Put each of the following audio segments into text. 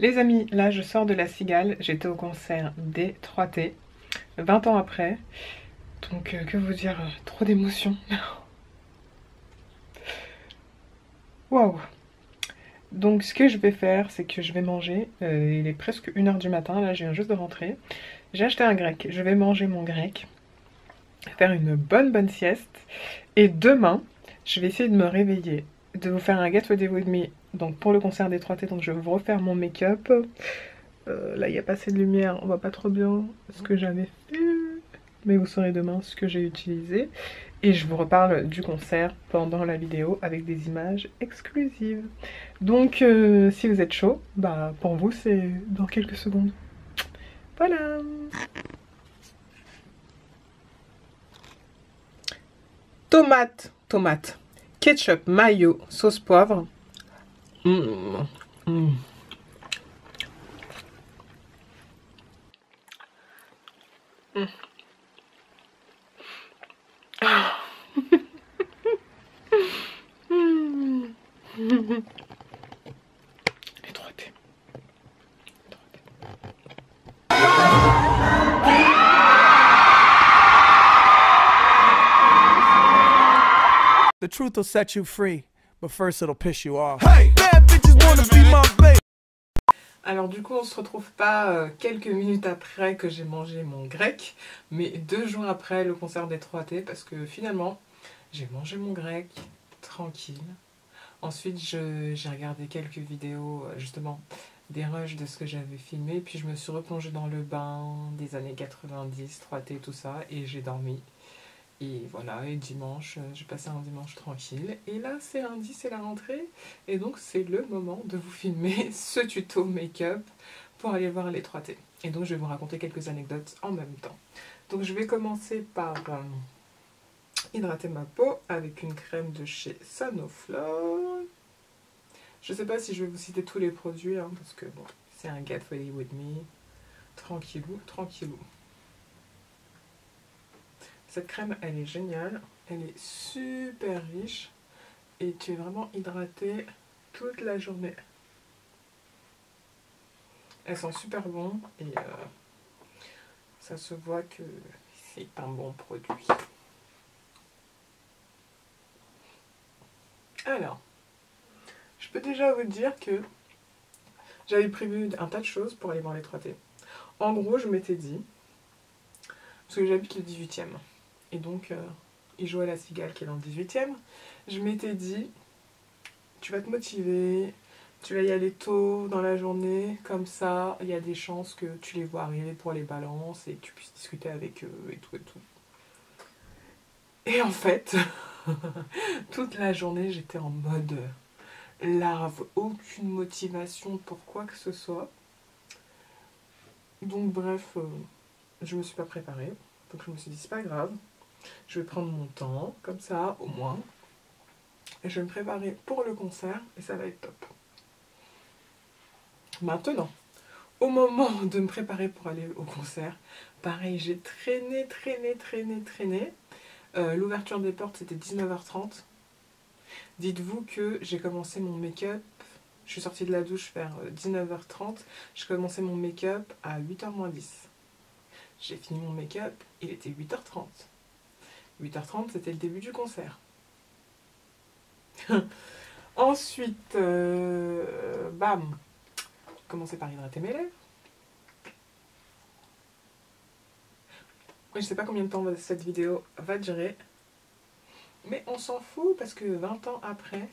Les amis, là je sors de la Cigale, j'étais au concert des 3T, 20 ans après, donc que vous dire, trop d'émotions. Waouh. Donc ce que je vais faire, c'est que je vais manger, il est presque 1 h du matin, là je viens juste de rentrer. J'ai acheté un grec, je vais manger mon grec, faire une bonne sieste, et demain, je vais essayer de me réveiller, de vous faire un Get Ready With Me, donc pour le concert des 3T, donc je vais vous refaire mon make-up. Là, il n'y a pas assez de lumière, on voit pas trop bien ce que j'avais fait. Mais vous saurez demain ce que j'ai utilisé. Et je vous reparle du concert pendant la vidéo avec des images exclusives. Donc, si vous êtes chaud, bah pour vous, c'est dans quelques secondes. Voilà. Tomate, tomate, ketchup, mayo, sauce poivre. Mmh. Mmh. Mmh. Mmh. Les 3T. The truth will set you free, but first it'll piss you off. Hey, bad bitches wanna be my babe. Alors du coup on se retrouve pas quelques minutes après que j'ai mangé mon grec, mais 2 jours après le concert des 3T, parce que finalement j'ai mangé mon grec tranquille. Ensuite j'ai regardé quelques vidéos justement des rushs de ce que j'avais filmé, puis je me suis replongée dans le bain des années 90, 3T, tout ça, et j'ai dormi. Et voilà, et dimanche, j'ai passé un dimanche tranquille. Et là, c'est lundi, c'est la rentrée. Et donc, c'est le moment de vous filmer ce tuto make-up pour aller voir les 3T. Et donc, je vais vous raconter quelques anecdotes en même temps. Donc, je vais commencer par hydrater ma peau avec une crème de chez Sanoflore. Je sais pas si je vais vous citer tous les produits, hein, parce que bon, c'est un Get Ready With Me. Tranquillou, tranquillou. Cette crème, elle est géniale, elle est super riche et tu es vraiment hydraté toute la journée. Elle sent super bon et ça se voit que c'est un bon produit. Alors, je peux déjà vous dire que j'avais prévu un tas de choses pour aller voir les 3T. En gros, je m'étais dit, parce que j'habite le 18e, et donc ils jouent à la Cigale qui est dans le 18e, je m'étais dit, tu vas te motiver, tu vas y aller tôt dans la journée, comme ça, il y a des chances que tu les vois arriver pour les balances et que tu puisses discuter avec eux et tout et tout. Et en fait, toute la journée, j'étais en mode larve, aucune motivation pour quoi que ce soit. Donc bref, je me suis pas préparée. Donc je me suis dit, c'est pas grave, je vais prendre mon temps, comme ça, au moins. Et je vais me préparer pour le concert et ça va être top. Maintenant, au moment de me préparer pour aller au concert, pareil, j'ai traîné. L'ouverture des portes, c'était 19h30. Dites-vous que j'ai commencé mon make-up, je suis sortie de la douche vers 19h30. J'ai commencé mon make-up à 8h moins 10. J'ai fini mon make-up, il était 8h30. 8h30, c'était le début du concert. Ensuite, bam, j'ai commencé par hydrater mes lèvres. Je sais pas combien de temps cette vidéo va durer, mais on s'en fout parce que 20 ans après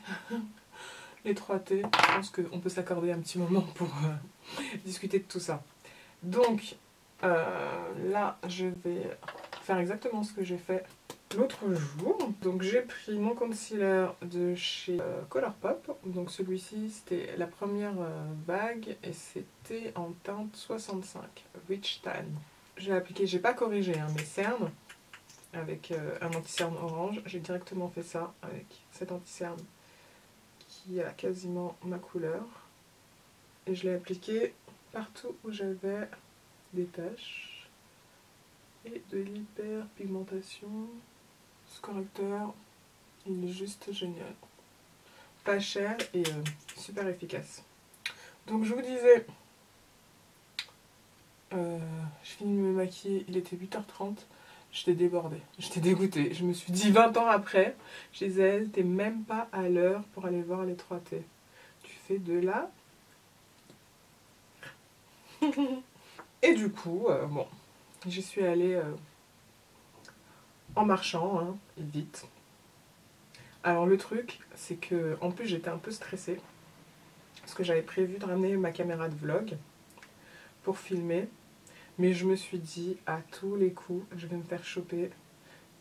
les 3T, je pense qu'on peut s'accorder un petit moment pour discuter de tout ça. Donc là, je vais faire exactement ce que j'ai fait l'autre jour. Donc j'ai pris mon concealer de chez Colourpop. Donc celui-ci, c'était la première vague et c'était en teinte 65, Rich Tan. J'ai appliqué, j'ai pas corrigé mes cernes avec un anti-cerne orange. J'ai directement fait ça avec cet anti-cerne qui a quasiment ma couleur. Et je l'ai appliqué partout où j'avais des taches et de l'hyperpigmentation. Ce correcteur, il est juste génial. Pas cher et super efficace. Donc je vous disais, je finis de me maquiller, il était 8h30, j'étais débordée, j'étais dégoûtée. Je me suis dit 20 ans après, chez elle, t'es même pas à l'heure pour aller voir les 3T. Tu fais de la... Et du coup, bon, j'y suis allée en marchant, hein, vite. Alors le truc, c'est que en plus j'étais un peu stressée, parce que j'avais prévu de ramener ma caméra de vlog pour filmer, mais je me suis dit à tous les coups, je vais me faire choper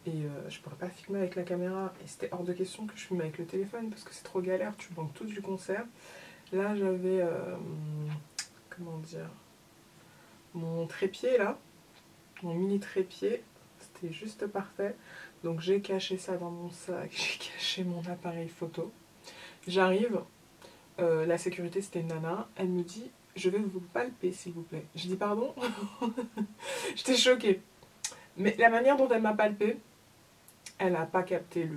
et je pourrais pas filmer avec la caméra, et c'était hors de question que je filme avec le téléphone parce que c'est trop galère, tu manques tout du concert. Là j'avais, comment dire, mon trépied là, mon mini trépied, c'était juste parfait. Donc j'ai caché ça dans mon sac, j'ai caché mon appareil photo. J'arrive, la sécurité c'était une nana, elle me dit « Je vais vous palper s'il vous plaît ». Je dis « Pardon ?» J'étais choquée. Mais la manière dont elle m'a palpé, elle n'a pas capté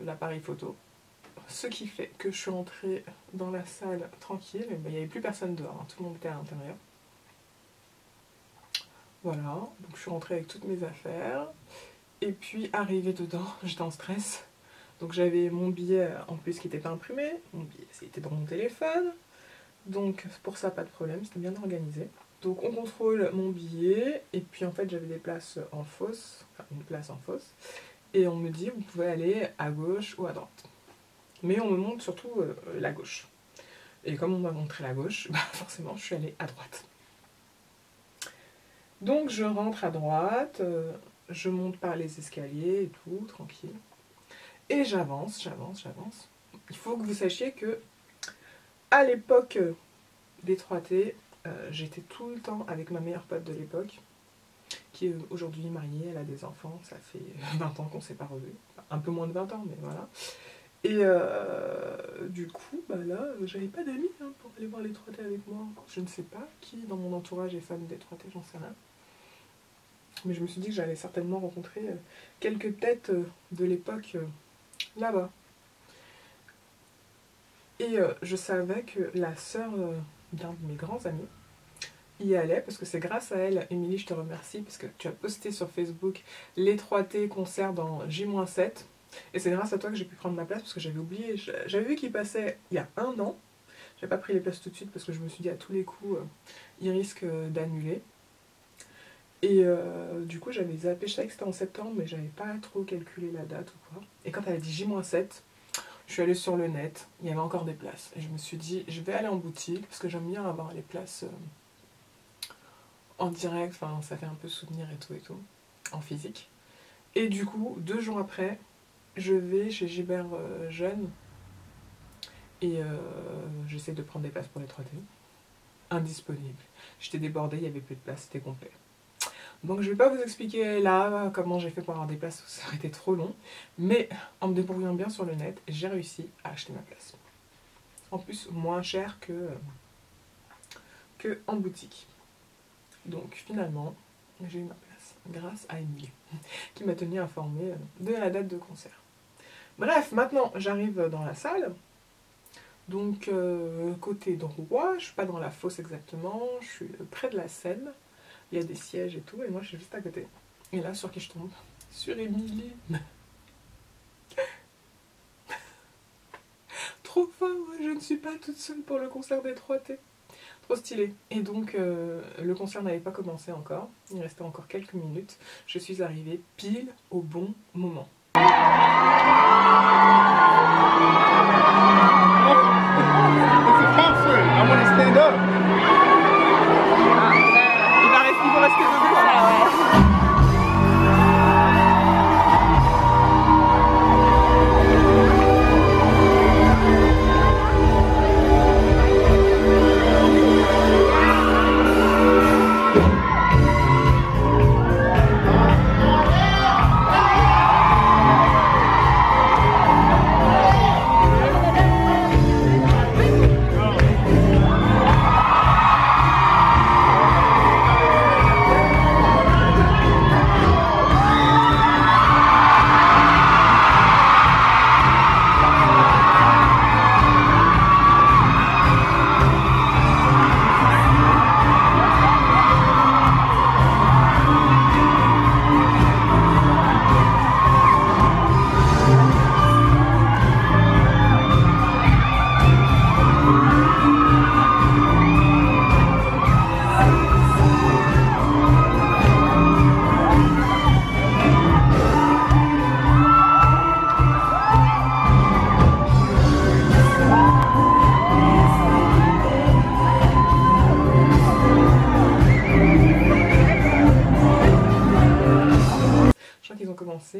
l'appareil photo. Ce qui fait que je suis rentrée dans la salle tranquille, il n'y avait plus personne dehors, hein, tout le monde était à l'intérieur. Voilà, donc je suis rentrée avec toutes mes affaires. Et puis arrivée dedans, j'étais en stress. Donc j'avais mon billet en plus qui n'était pas imprimé. Mon billet c'était dans mon téléphone. Donc pour ça pas de problème, c'était bien organisé. Donc on contrôle mon billet. Et puis en fait j'avais des places en fausse. Enfin une place en fausse. Et on me dit vous pouvez aller à gauche ou à droite. Mais on me montre surtout la gauche. Et comme on m'a montré la gauche, bah forcément je suis allée à droite. Donc je rentre à droite. Je monte par les escaliers et tout, tranquille. Et j'avance. Il faut que vous sachiez que, à l'époque des 3T, j'étais tout le temps avec ma meilleure pote de l'époque, qui est aujourd'hui mariée, elle a des enfants, ça fait 20 ans qu'on s'est pas revus. Enfin, un peu moins de 20 ans, mais voilà. Et du coup, bah là, j'avais pas d'amis hein, pour aller voir les 3T avec moi. Je ne sais pas qui dans mon entourage est fan des 3T, j'en sais rien. Mais je me suis dit que j'allais certainement rencontrer quelques têtes de l'époque là-bas. Et je savais que la sœur d'un de mes grands amis y allait, parce que c'est grâce à elle, Émilie, je te remercie, parce que tu as posté sur Facebook les 3T concerts dans J-7. Et c'est grâce à toi que j'ai pu prendre ma place, parce que j'avais oublié, j'avais vu qu'il passait il y a 1 an. J'ai pas pris les places tout de suite, parce que je me suis dit à tous les coups, il risque d'annuler. Et du coup j'avais zappé, je savais que c'était en septembre mais j'avais pas trop calculé la date ou quoi. Et quand elle a dit J-7, je suis allée sur le net, il y avait encore des places. Et je me suis dit je vais aller en boutique parce que j'aime bien avoir les places en direct, enfin ça fait un peu souvenir et tout, en physique. Et du coup 2 jours après, je vais chez Gilbert Jeune et j'essaie de prendre des places pour les 3T. Indisponible. J'étais débordée, il n'y avait plus de place, c'était complet. Donc je vais pas vous expliquer là comment j'ai fait pour avoir des places, ça aurait été trop long. Mais en me débrouillant bien sur le net, j'ai réussi à acheter ma place. En plus, moins cher que en boutique. Donc finalement, j'ai eu ma place grâce à Émilie, qui m'a tenu informée de la date de concert. Bref, maintenant j'arrive dans la salle. Donc côté droit, je suis pas dans la fosse exactement, je suis près de la scène. Il y a des sièges et tout, et moi je suis juste à côté. Et là, sur qui je tombe? Sur Émilie. Trop fort, je ne suis pas toute seule pour le concert des 3T. Trop stylé. Et donc, le concert n'avait pas commencé encore. Il restait encore quelques minutes. Je suis arrivée pile au bon moment. Il va rester debout.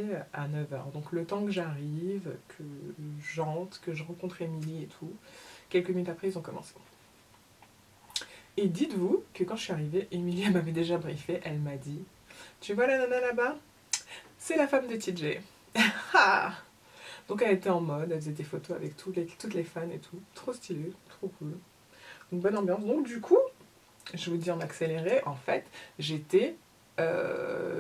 commencer à 9 h. Donc le temps que j'arrive, que j'entre, que je rencontre Émilie et tout, quelques minutes après, ils ont commencé. Et dites-vous que quand je suis arrivée, Émilie m'avait déjà briefé, elle m'a dit « Tu vois la nana là-bas? C'est la femme de TJ. » Donc elle était en mode, elle faisait des photos avec toutes les fans et tout. Trop stylé, trop cool. Donc bonne ambiance. Donc du coup, je vous dis en accéléré, en fait, j'étais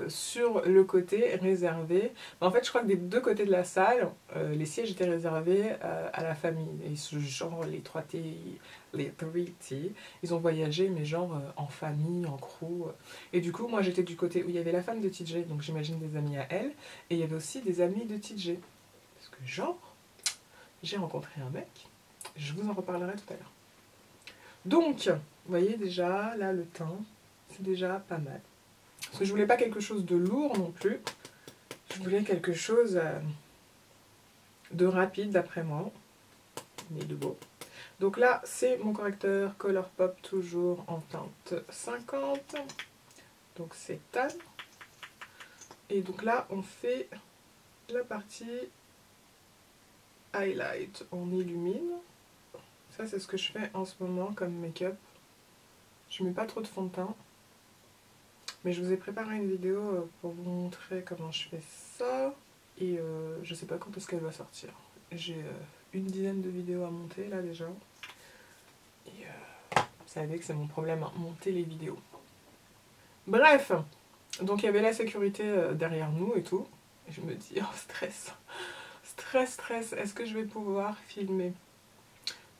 sur le côté réservé. En fait, je crois que des deux côtés de la salle, les sièges étaient réservés à la famille. Et genre, les 3T, les 3T, ils ont voyagé, mais genre en famille, en crew. Et du coup, moi, j'étais du côté où il y avait la femme de TJ, donc j'imagine des amis à elle, et il y avait aussi des amis de TJ. Parce que genre, j'ai rencontré un mec, je vous en reparlerai tout à l'heure. Donc, vous voyez déjà, là, le teint, c'est déjà pas mal. Parce que je voulais pas quelque chose de lourd non plus. Je voulais quelque chose de rapide d'après moi. Mais de beau. Donc là, c'est mon correcteur Colourpop, toujours en teinte 50. Donc c'est tan. Et donc là, on fait la partie highlight. On illumine. Ça, c'est ce que je fais en ce moment comme make-up. Je mets pas trop de fond de teint. Mais je vous ai préparé une vidéo pour vous montrer comment je fais ça. Et je sais pas quand est-ce qu'elle va sortir. J'ai une dizaine de vidéos à monter là déjà. Et vous savez que c'est mon problème, hein, monter les vidéos. Bref, donc il y avait la sécurité derrière nous et tout. Et je me dis, oh stress, stress, stress, est-ce que je vais pouvoir filmer?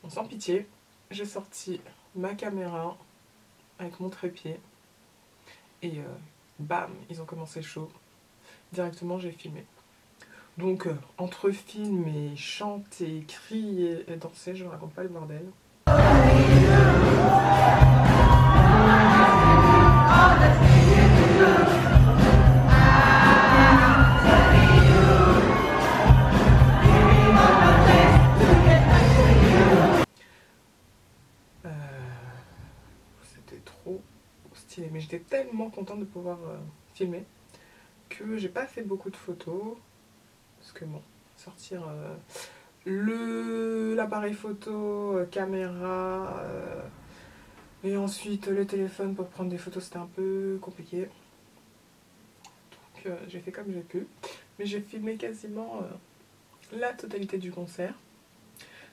Bon, sans pitié, j'ai sorti ma caméra avec mon trépied. Et bam, ils ont commencé chaud. Directement, j'ai filmé. Donc, entre film et chanter, crier et danser, je ne raconte pas le bordel. C'était trop stylé. Mais j'étais tellement contente de pouvoir filmer que j'ai pas fait beaucoup de photos. Parce que bon, sortir l'appareil photo, caméra, et ensuite le téléphone pour prendre des photos, c'était un peu compliqué. Donc j'ai fait comme j'ai pu. Mais j'ai filmé quasiment la totalité du concert.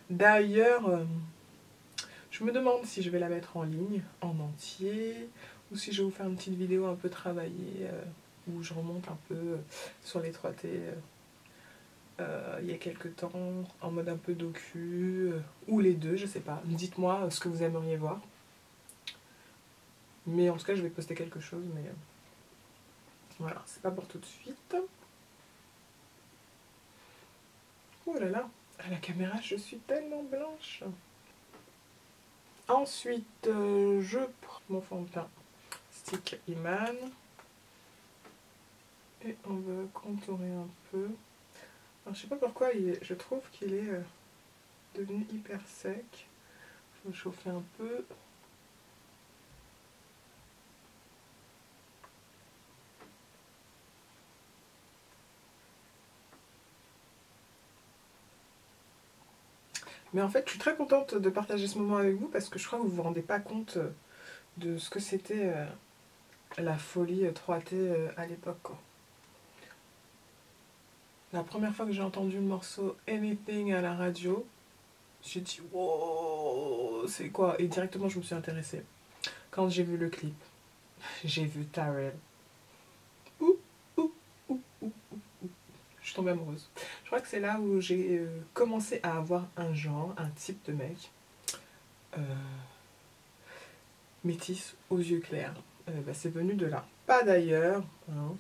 D'ailleurs, je me demande si je vais la mettre en ligne, en entier, ou si je vais vous faire une petite vidéo un peu travaillée, où je remonte un peu sur les 3T. Il y a quelques temps, en mode un peu docu, ou les deux, je sais pas. Dites-moi ce que vous aimeriez voir. Mais en tout cas, je vais poster quelque chose, mais voilà, c'est pas pour tout de suite. Oh là là, à la caméra, je suis tellement blanche. Ensuite, je prends mon fond de teint Stick Iman. Et on va contourer un peu. Alors, je sais pas pourquoi, je trouve qu'il est devenu hyper sec. Il faut chauffer un peu. Mais en fait, je suis très contente de partager ce moment avec vous parce que je crois que vous ne vous rendez pas compte de ce que c'était la folie 3T à l'époque. La première fois que j'ai entendu le morceau Anything à la radio, j'ai dit wow, c'est quoi? Et directement, je me suis intéressée. Quand j'ai vu le clip, j'ai vu Tarell. Je suis tombée amoureuse. Je crois que c'est là où j'ai commencé à avoir un genre, un type de mec. Métis aux yeux clairs. C'est venu de là. Pas d'ailleurs. Hein.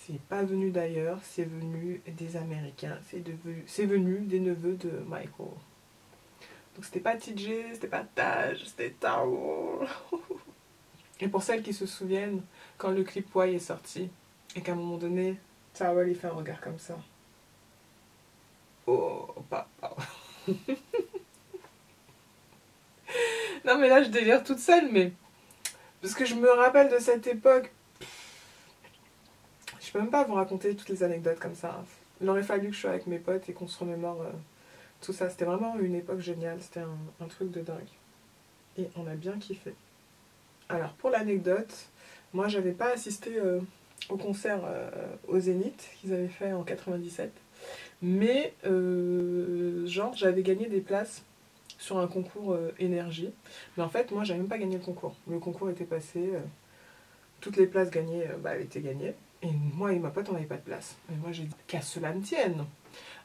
C'est pas venu d'ailleurs, c'est venu des Américains. C'est venu des neveux de Michael. Donc c'était pas TJ, c'était pas Taj, c'était Tao. Et pour celles qui se souviennent, quand le clip Y est sorti, et qu'à un moment donné, Tao il fait un regard comme ça. Oh, papa. Non mais là je délire toute seule, mais... Parce que je me rappelle de cette époque. Je Je peux même pas vous raconter toutes les anecdotes comme ça. Il aurait fallu que je sois avec mes potes et qu'on se remémore tout ça. C'était vraiment une époque géniale, c'était un truc de dingue. Et on a bien kiffé. Alors pour l'anecdote, moi j'avais pas assisté au concert au Zénith qu'ils avaient fait en 97. Mais genre j'avais gagné des places sur un concours énergie. Mais en fait moi j'avais même pas gagné le concours. Le concours était passé, toutes les places gagnées étaient gagnées. Et moi et ma pote on n'avait pas de place. Et moi j'ai dit qu'à cela ne tienne,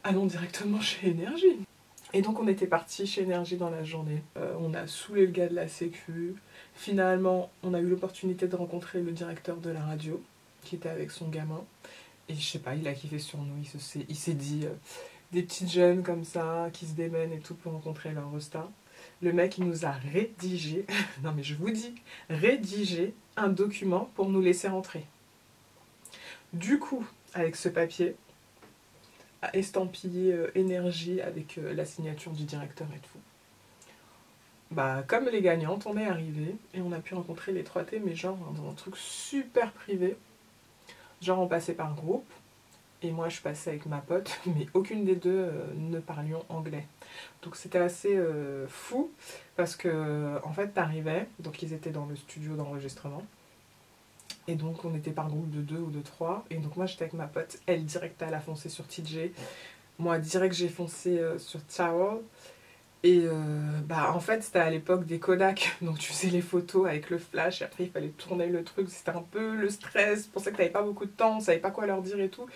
allons directement chez Énergie. Et donc on était partis chez Énergie dans la journée. On a saoulé le gars de la sécu. Finalement on a eu l'opportunité de rencontrer le directeur de la radio qui était avec son gamin. Et je sais pas, il a kiffé sur nous, il s'est dit des petites jeunes comme ça qui se démènent et tout pour rencontrer leur resta. Le mec il nous a rédigé, non mais je vous dis, rédigé un document pour nous laisser rentrer. Du coup, avec ce papier, à estampiller Énergie avec la signature du directeur et tout. Bah, comme les gagnantes, on est arrivés et on a pu rencontrer les 3T, mais genre dans un truc super privé. Genre on passait par groupe, et moi je passais avec ma pote, mais aucune des deux ne parlions anglais. Donc c'était assez fou, parce que en fait t'arrivais, donc ils étaient dans le studio d'enregistrement, et donc on était par groupe de 2 ou de 3, et donc moi j'étais avec ma pote, elle direct elle a foncé sur TJ, moi direct j'ai foncé sur Towel, et en fait c'était à l'époque des Kodak, donc tu faisais les photos avec le flash, et après il fallait tourner le truc, c'était un peu le stress, pour ça que t'avais pas beaucoup de temps, on savait pas quoi leur dire et tout,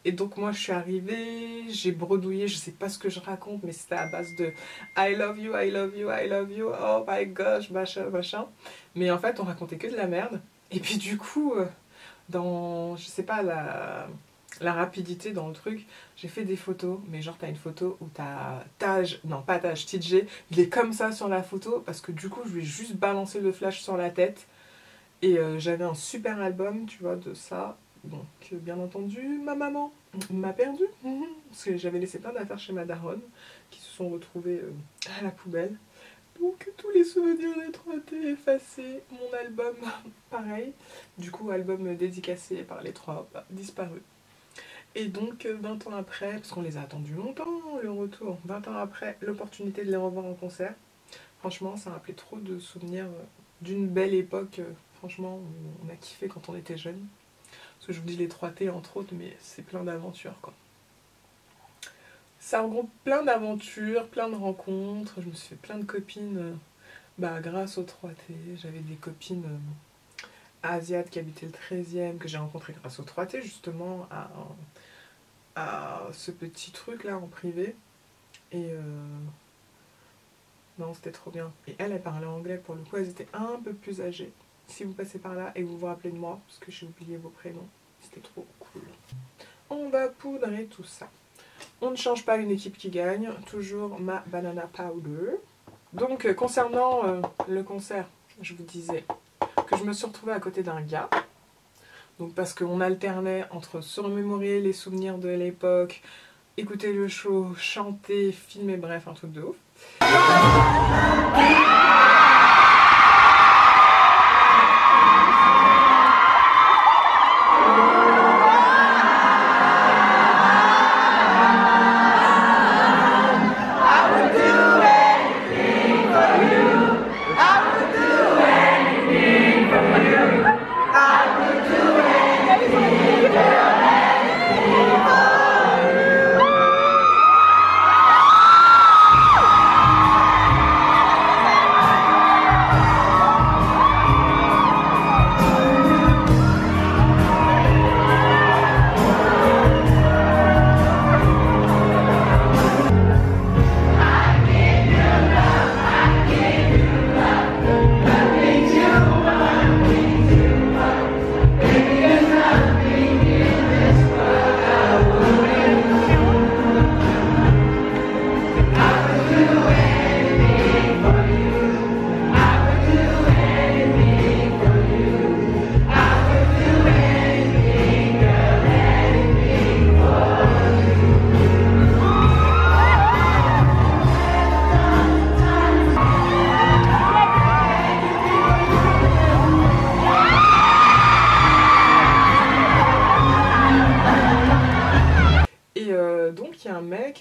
et donc moi je suis arrivée, j'ai bredouillé, je sais pas ce que je raconte, mais c'était à base de I love you, I love you, I love you, oh my gosh, machin, machin, mais en fait on racontait que de la merde. Et puis du coup, dans, je sais pas, la rapidité dans le truc, j'ai fait des photos, mais genre t'as une photo où t'as Taj, non pas Taj, TJ, il est comme ça sur la photo, parce que du coup je lui ai juste balancé le flash sur la tête, et j'avais un super album, tu vois, de ça, donc bien entendu, ma maman m'a perdu, parce que j'avais laissé plein d'affaires chez ma daronne, qui se sont retrouvées à la poubelle. Donc tous les souvenirs des 3T effacés, mon album pareil, du coup album dédicacé par les 3 disparu. Et donc 20 ans après, parce qu'on les a attendus longtemps le retour, 20 ans après l'opportunité de les revoir en concert, franchement ça m'a rappelé trop de souvenirs d'une belle époque, franchement on a kiffé quand on était jeunes. Parce que je vous dis les 3T entre autres, mais c'est plein d'aventures quoi. Ça regroupe plein d'aventures, plein de rencontres, je me suis fait plein de copines grâce aux 3T. J'avais des copines asiates qui habitaient le 13e, que j'ai rencontrées grâce aux 3T justement, à ce petit truc là en privé. Et non, c'était trop bien. Et elle parlait anglais, pour le coup elles étaient un peu plus âgées. Si vous passez par là et vous vous rappelez de moi, parce que j'ai oublié vos prénoms, c'était trop cool. On va poudrer tout ça. On ne change pas une équipe qui gagne, toujours ma banana powder. Donc concernant le concert, je vous disais que je me suis retrouvée à côté d'un gars. Donc parce qu'on alternait entre se remémorer les souvenirs de l'époque, écouter le show, chanter, filmer, bref, un truc de ouf.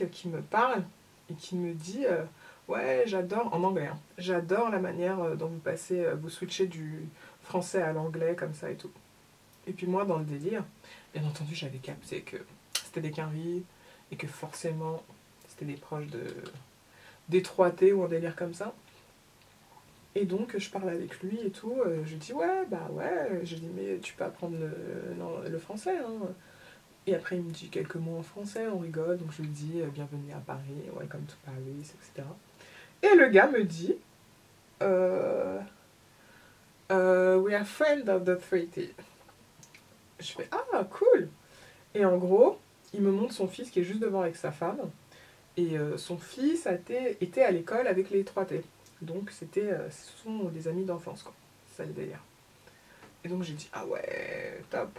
mec qui me parle et qui me dit ouais, j'adore, en anglais, hein, j'adore la manière dont vous passez, vous switchez du français à l'anglais comme ça et tout. Et puis moi, dans le délire, bien entendu, j'avais capté que c'était des quinries et que forcément, c'était des proches d'étroité ou un délire comme ça. Et donc, je parle avec lui et tout. Je dis, ouais, bah ouais. Je dis, mais tu peux apprendre le français, hein. Et après, il me dit quelques mots en français, on rigole. Donc, je lui dis, bienvenue à Paris, welcome to Paris, etc. Et le gars me dit, we are friends of the treaty. Je fais, ah, cool. Et en gros, il me montre son fils qui est juste devant avec sa femme. Et son fils était à l'école avec les 3T. Donc ce sont des amis d'enfance, quoi. C'est ça le délire. Et donc j'ai dit, ah ouais, top.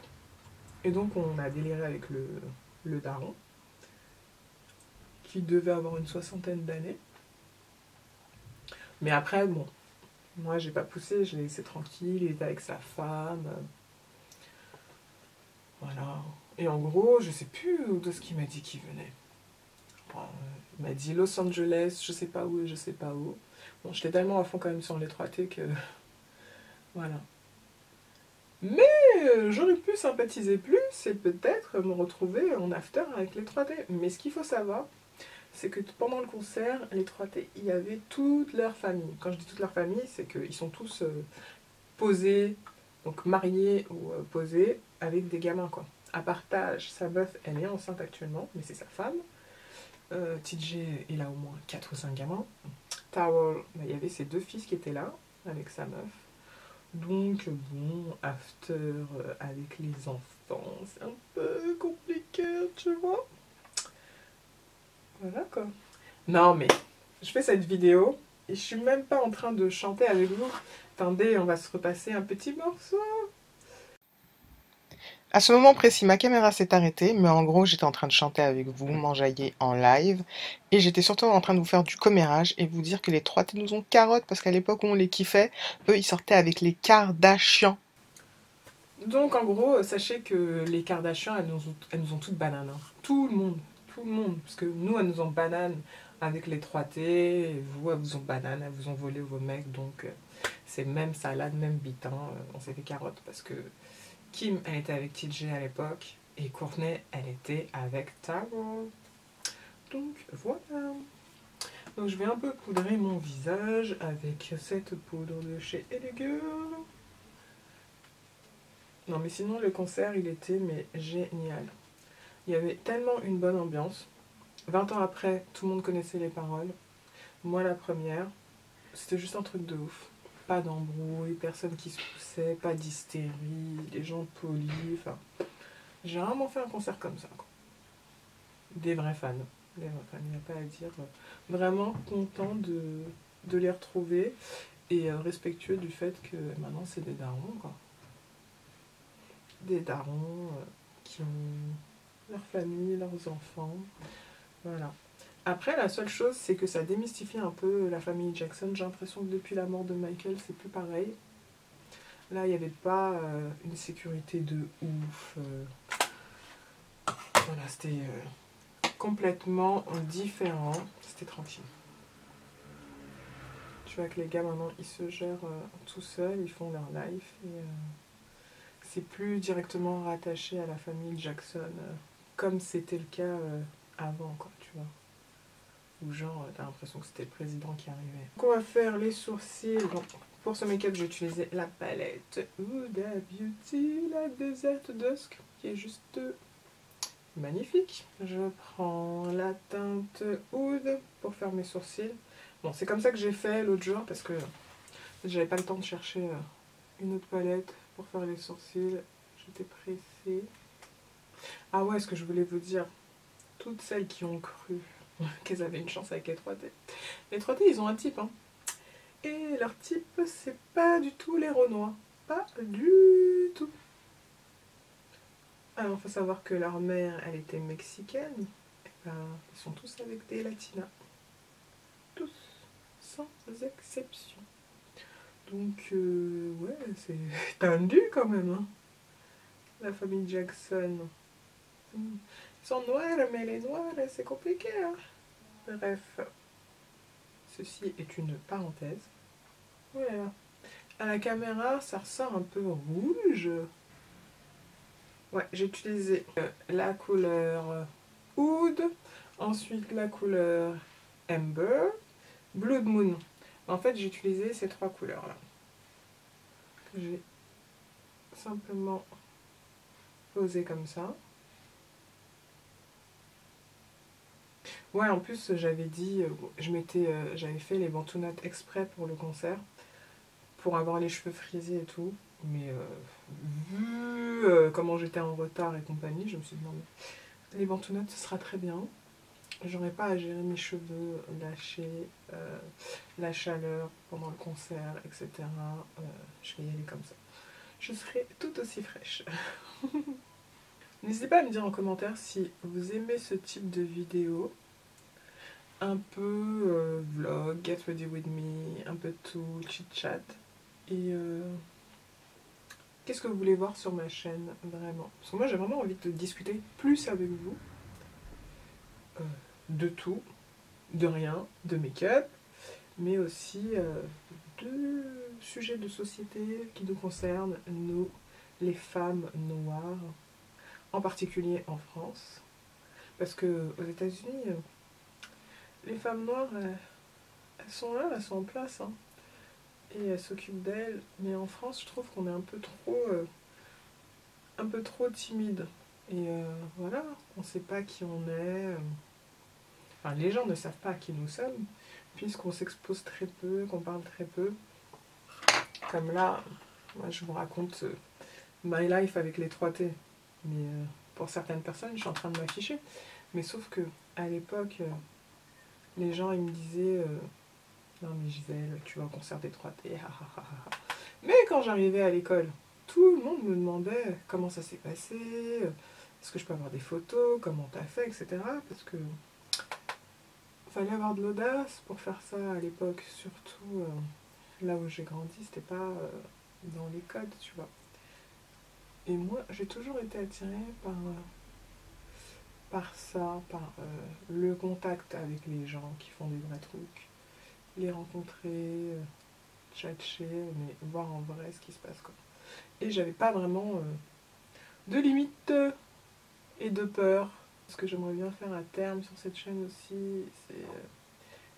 Et donc on a déliré avec le daron, qui devait avoir une 60aine d'années. Mais après, bon, moi j'ai pas poussé, je l'ai laissé tranquille, il était avec sa femme. Voilà. Et en gros, je sais plus de ce qu'il m'a dit qu'il venait. Il m'a dit Los Angeles, je sais pas où et je sais pas où. Bon, j'étais tellement à fond quand même sur les 3T que... Voilà. Mais j'aurais pu sympathiser plus et peut-être me retrouver en after avec les 3T. Mais ce qu'il faut savoir, c'est que pendant le concert, les 3T, il y avait toute leur famille. Quand je dis toute leur famille, c'est qu'ils sont tous posés, donc mariés ou posés, avec des gamins, quoi. À partage, sa meuf, elle est enceinte actuellement, mais c'est sa femme. TJ, il a au moins 4 ou 5 gamins. Towel, il y avait ses 2 fils qui étaient là, avec sa meuf. Donc, bon, after avec les enfants, c'est un peu compliqué, tu vois. Voilà, quoi. Non, mais je fais cette vidéo et je suis même pas en train de chanter avec vous. Attendez, on va se repasser un petit morceau. À ce moment précis, ma caméra s'est arrêtée, mais en gros, j'étais en train de chanter avec vous, m'enjailler en live, et j'étais surtout en train de vous faire du commérage et vous dire que les 3T nous ont carottes, parce qu'à l'époque où on les kiffait, eux, ils sortaient avec les Kardashians. Donc, en gros, sachez que les Kardashians, elles nous ont toutes bananes. Hein. Tout le monde, parce que nous, elles nous ont bananes avec les 3T, et vous, elles vous ont bananes, elles vous ont volé vos mecs, donc c'est même salade, même bite, hein. On s'est fait carotte, parce que Kim, elle était avec TJ à l'époque, et Courtney, elle était avec Taro. Donc voilà. Donc je vais un peu poudrer mon visage avec cette poudre de chez Elegirl. Non mais sinon le concert, il était mais génial. Il y avait tellement une bonne ambiance. 20 ans après, tout le monde connaissait les paroles. Moi la première, c'était juste un truc de ouf. Pas d'embrouille, personne qui se poussait, pas d'hystérie, les gens polis, enfin... J'ai vraiment fait un concert comme ça, quoi. Des vrais fans. Des vrais fans, il n'y a pas à dire. Vraiment content de les retrouver et respectueux du fait que maintenant c'est des darons, quoi. Des darons qui ont leur famille, leurs enfants. Voilà. Après, la seule chose, c'est que ça démystifie un peu la famille Jackson. J'ai l'impression que depuis la mort de Michael, c'est plus pareil. Là, il n'y avait pas une sécurité de ouf. Voilà, c'était complètement différent. C'était tranquille. Tu vois que les gars, maintenant, ils se gèrent tout seuls. Ils font leur life. Et c'est plus directement rattaché à la famille Jackson. Comme c'était le cas avant, quoi, tu vois. Ou genre, t'as l'impression que c'était le président qui arrivait. Donc on va faire les sourcils. Donc, pour ce make-up, j'ai utilisé la palette Huda Beauty, la Desert Dusk, qui est juste magnifique. Je prends la teinte Oud pour faire mes sourcils. Bon, c'est comme ça que j'ai fait l'autre jour, parce que j'avais pas le temps de chercher une autre palette pour faire les sourcils. J'étais pressée. Ah ouais, ce que je voulais vous dire, toutes celles qui ont cru qu'elles avaient une chance avec les 3T. Les 3T, ils ont un type, hein. Et leur type, c'est pas du tout les Renois. Pas du tout. Alors, il faut savoir que leur mère, elle était mexicaine. Et ben, ils sont tous avec des latinas. Tous. Sans exception. Donc, ouais, c'est tendu quand même, hein. La famille Jackson. Ils sont noirs, mais les noirs, c'est compliqué. Hein. Bref, ceci est une parenthèse. Voilà. À la caméra, ça ressort un peu rouge. Ouais, j'ai utilisé la couleur Oud, ensuite la couleur Amber, Blood Moon. En fait, j'ai utilisé ces trois couleurs-là. J'ai simplement posé comme ça. Ouais, en plus, j'avais dit, j'avais fait les bantounates exprès pour le concert, pour avoir les cheveux frisés et tout. Mais vu comment j'étais en retard et compagnie, je me suis dit non, mais les bantounates, ce sera très bien. J'aurais pas à gérer mes cheveux lâchés, la chaleur pendant le concert, etc. Je vais y aller comme ça. Je serai tout aussi fraîche. N'hésitez pas à me dire en commentaire si vous aimez ce type de vidéo. Un peu vlog, get ready with me, un peu de tout, chit-chat. Et qu'est-ce que vous voulez voir sur ma chaîne, vraiment? Parce que moi j'ai vraiment envie de discuter plus avec vous. De tout, de rien, de make-up, mais aussi de sujets de société qui nous concernent, nous, les femmes noires, en particulier en France. Parce que aux États-Unis, les femmes noires, elles sont là, elles sont en place, hein, et elles s'occupent d'elles. Mais en France, je trouve qu'on est un peu trop timide. Et voilà, on ne sait pas qui on est. Enfin, les gens ne savent pas qui nous sommes, puisqu'on s'expose très peu, qu'on parle très peu. Comme là, moi je vous raconte my life avec les 3T. Mais pour certaines personnes, je suis en train de m'afficher. Mais sauf que à l'époque, les gens ils me disaient non mais Gisèle, tu vas au concert des 3T. Mais quand j'arrivais à l'école, tout le monde me demandait comment ça s'est passé, est-ce que je peux avoir des photos, comment t'as fait, etc. Parce que fallait avoir de l'audace pour faire ça à l'époque, surtout là où j'ai grandi, c'était pas dans les codes, tu vois. Et moi, j'ai toujours été attirée par ça, par le contact avec les gens qui font des vrais trucs, les rencontrer, tchatcher, mais voir en vrai ce qui se passe, quoi. Et j'avais pas vraiment de limites et de peur. Ce que j'aimerais bien faire à terme sur cette chaîne aussi, c'est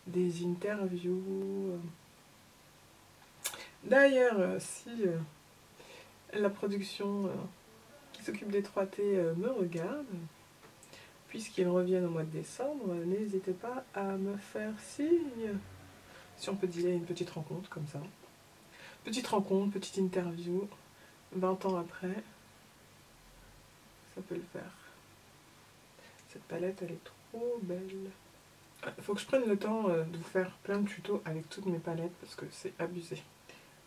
des interviews. D'ailleurs, si la production qui s'occupe des 3T me regarde, puisqu'ils reviennent au mois de décembre, n'hésitez pas à me faire signe. Si on peut dire une petite rencontre comme ça. Petite rencontre, petite interview, 20 ans après, ça peut le faire. Cette palette, elle est trop belle. Il faut que je prenne le temps de vous faire plein de tutos avec toutes mes palettes parce que c'est abusé.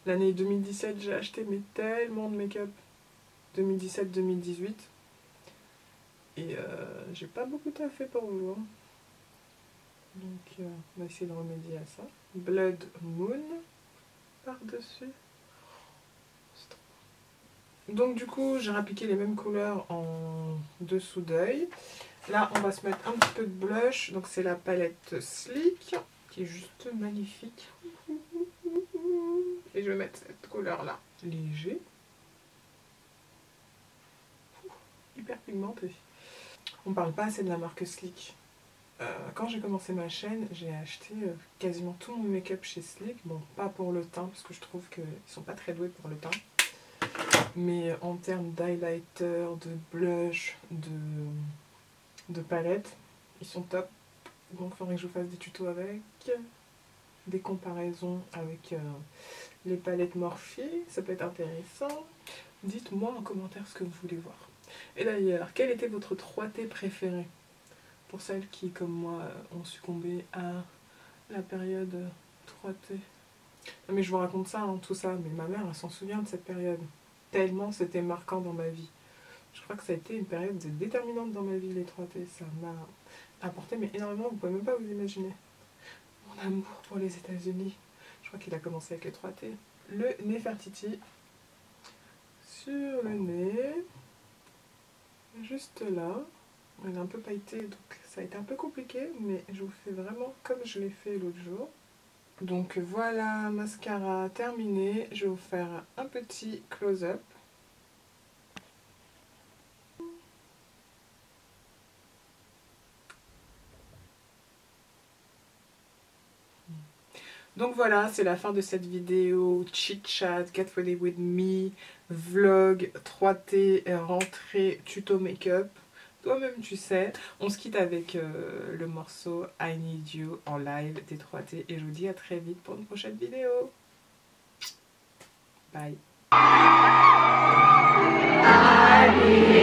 L'année 2017, j'ai acheté mais tellement de make-up. 2017-2018. Et j'ai pas beaucoup taffé pour vous. Hein. Donc on va essayer de remédier à ça. Blood Moon par-dessus. Donc du coup, j'ai appliqué les mêmes couleurs en dessous d'œil. Là, on va se mettre un petit peu de blush. Donc c'est la palette Sleek, qui est juste magnifique. Et je vais mettre cette couleur-là, léger. Hyper pigmenté. On parle pas assez de la marque Sleek. Quand j'ai commencé ma chaîne, j'ai acheté quasiment tout mon make-up chez Sleek. Bon, pas pour le teint, parce que je trouve qu'ils sont pas très doués pour le teint. Mais en termes d'highlighter, de blush, de palette, ils sont top. Donc il faudrait que je vous fasse des tutos avec, des comparaisons avec les palettes Morphe, ça peut être intéressant. Dites-moi en commentaire ce que vous voulez voir. Et d'ailleurs, quel était votre 3T préféré? Pour celles qui, comme moi, ont succombé à la période 3T. Non mais je vous raconte ça, hein, tout ça, mais ma mère, elle s'en souvient de cette période. Tellement c'était marquant dans ma vie. Je crois que ça a été une période déterminante dans ma vie, les 3T. Ça m'a apporté mais énormément, vous pouvez même pas vous imaginer. Mon amour pour les États-Unis. Je crois qu'il a commencé avec les 3T. Le Nefertiti. Sur le nez. Juste là. Il est un peu pailleté, donc ça a été un peu compliqué, mais je vous fais vraiment comme je l'ai fait l'autre jour. Donc voilà, mascara terminé. Je vais vous faire un petit close-up. Donc voilà, c'est la fin de cette vidéo chit-chat, get ready with me, vlog, 3T, rentrée, tuto make-up. Toi-même tu sais, on se quitte avec le morceau I Need You en live des 3T et je vous dis à très vite pour une prochaine vidéo. Bye. I need